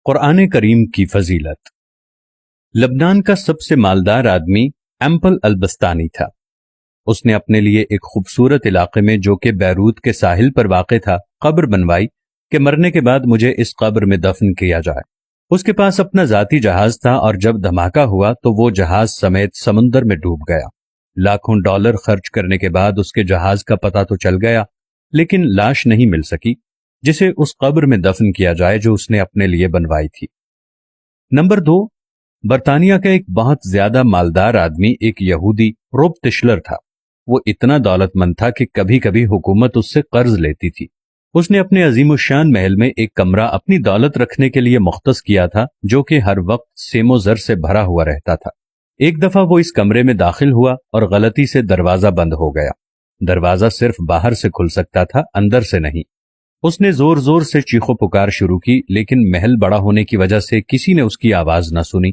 قرآن کریم کی فضیلت۔ لبنان کا سب سے مالدار آدمی ایمپل البستانی تھا۔ اس نے اپنے لیے ایک خوبصورت علاقے میں جو کہ بیروت کے ساحل پر واقع تھا قبر بنوائی کہ مرنے کے بعد مجھے اس قبر میں دفن کیا جائے۔ اس کے پاس اپنا ذاتی جہاز تھا اور جب دھماکہ ہوا تو وہ جہاز سمیت سمندر میں ڈوب گیا۔ لاکھوں ڈالر خرچ کرنے کے بعد اس کے جہاز کا پتہ تو چل گیا، لیکن لاش نہیں مل سکی جسے اس قبر میں دفن کیا جائے جو اس نے اپنے لیے بنوائی تھی۔ نمبر 2، برطانیہ کا ایک بہت زیادہ مالدار آدمی ایک یہودی روب تشلر تھا۔ وہ اتنا دولت مند تھا کہ کبھی کبھی حکومت اس سے قرض لیتی تھی۔ اس نے اپنے عظیم الشان محل میں ایک کمرہ اپنی دولت رکھنے کے لیے مختص کیا تھا جو کہ ہر وقت سیم و زر سے بھرا ہوا رہتا تھا۔ ایک دفعہ وہ اس کمرے میں داخل ہوا اور غلطی سے دروازہ بند ہو گیا۔ دروازہ صرف باہر سے کھل سکتا تھا، اندر سے نہیں۔ اس نے زور زور سے چیخو پکار شروع کی، لیکن محل بڑا ہونے کی وجہ سے کسی نے اس کی آواز نہ سنی۔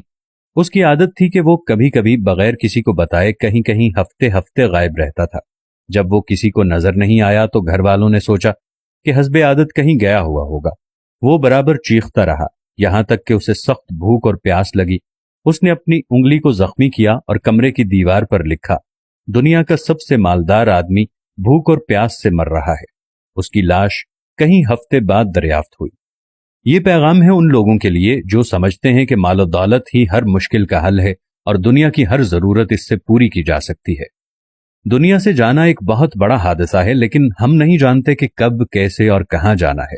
اس کی عادت تھی کہ وہ کبھی کبھی بغیر کسی کو بتائے کہیں کہیں ہفتے ہفتے غائب رہتا تھا۔ جب وہ کسی کو نظر نہیں آیا تو گھر والوں نے سوچا کہ حسب عادت کہیں گیا ہوا ہوگا۔ وہ برابر چیختا رہا یہاں تک کہ اسے سخت بھوک اور پیاس لگی۔ اس نے اپنی انگلی کو زخمی کیا اور کمرے کی دیوار پر لکھا، دنیا کا سب سے مالدار آدمی بھوک اور پیاس سے مر رہا ہے۔ اس کی لاش کہیں ہفتے بعد دریافت ہوئی۔ یہ پیغام ہے ان لوگوں کے لیے جو سمجھتے ہیں کہ مال و دولت ہی ہر مشکل کا حل ہے اور دنیا کی ہر ضرورت اس سے پوری کی جا سکتی ہے۔ دنیا سے جانا ایک بہت بڑا حادثہ ہے، لیکن ہم نہیں جانتے کہ کب، کیسے اور کہاں جانا ہے۔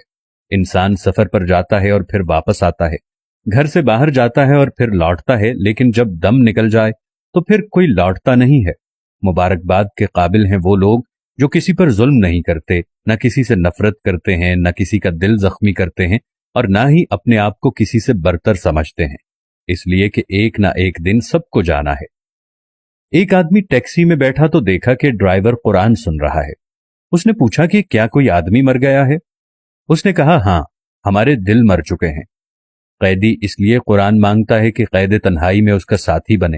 انسان سفر پر جاتا ہے اور پھر واپس آتا ہے، گھر سے باہر جاتا ہے اور پھر لوٹتا ہے، لیکن جب دم نکل جائے تو پھر کوئی لوٹتا نہیں ہے۔ مبارکباد کے قابل ہیں وہ لوگ جو کسی پر ظلم نہیں کرتے، نہ کسی سے نفرت کرتے ہیں، نہ کسی کا دل زخمی کرتے ہیں، اور نہ ہی اپنے آپ کو کسی سے برتر سمجھتے ہیں، اس لیے کہ ایک نہ ایک دن سب کو جانا ہے۔ ایک آدمی ٹیکسی میں بیٹھا تو دیکھا کہ ڈرائیور قرآن سن رہا ہے۔ اس نے پوچھا کہ کیا کوئی آدمی مر گیا ہے؟ اس نے کہا ہاں، ہمارے دل مر چکے ہیں۔ قیدی اس لیے قرآن مانگتا ہے کہ قید تنہائی میں اس کا ساتھی بنے۔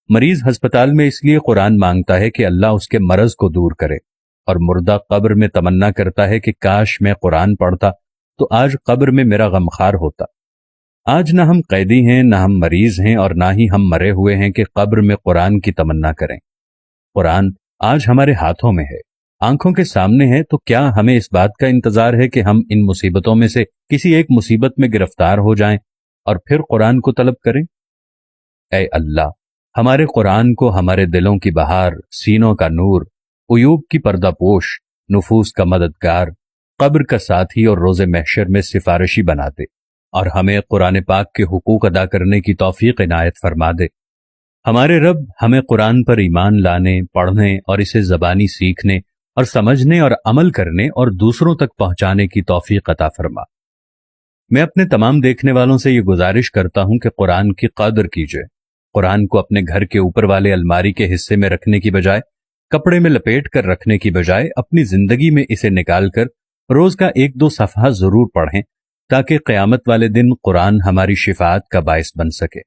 مریض ہسپتال میں اس لیے قرآن مانگتا ہے کہ اللہ اس کے مرض کو دور کرے، اور مردہ قبر میں تمنا کرتا ہے کہ کاش میں قرآن پڑھتا تو آج قبر میں میرا غمخوار ہوتا۔ آج نہ ہم قیدی ہیں، نہ ہم مریض ہیں، اور نہ ہی ہم مرے ہوئے ہیں کہ قبر میں قرآن کی تمنا کریں۔ قرآن آج ہمارے ہاتھوں میں ہے، آنکھوں کے سامنے ہے، تو کیا ہمیں اس بات کا انتظار ہے کہ ہم ان مصیبتوں میں سے کسی ایک مصیبت میں گرفتار ہو جائیں اور پھر قرآن کو طلب کریں؟ اے اللہ، ہمارے قرآن کو ہمارے دلوں کی بہار، سینوں کا نور، عیوب کی پردہ پوش، نفوس کا مددگار، قبر کا ساتھی اور روز محشر میں سفارشی بنا دے، اور ہمیں قرآن پاک کے حقوق ادا کرنے کی توفیق عنایت فرما دے۔ ہمارے رب ہمیں قرآن پر ایمان لانے، پڑھنے اور اسے زبانی سیکھنے اور سمجھنے اور عمل کرنے اور دوسروں تک پہنچانے کی توفیق عطا فرما۔ میں اپنے تمام دیکھنے والوں سے یہ گزارش کرتا ہوں کہ قرآن کی قدر کیجیے۔ قرآن کو اپنے گھر کے اوپر والے الماری کے حصے میں رکھنے کی بجائے، کپڑے میں لپیٹ کر رکھنے کی بجائے، اپنی زندگی میں اسے نکال کر روز کا 1-2 صفحہ ضرور پڑھیں تاکہ قیامت والے دن قرآن ہماری شفاعت کا باعث بن سکے۔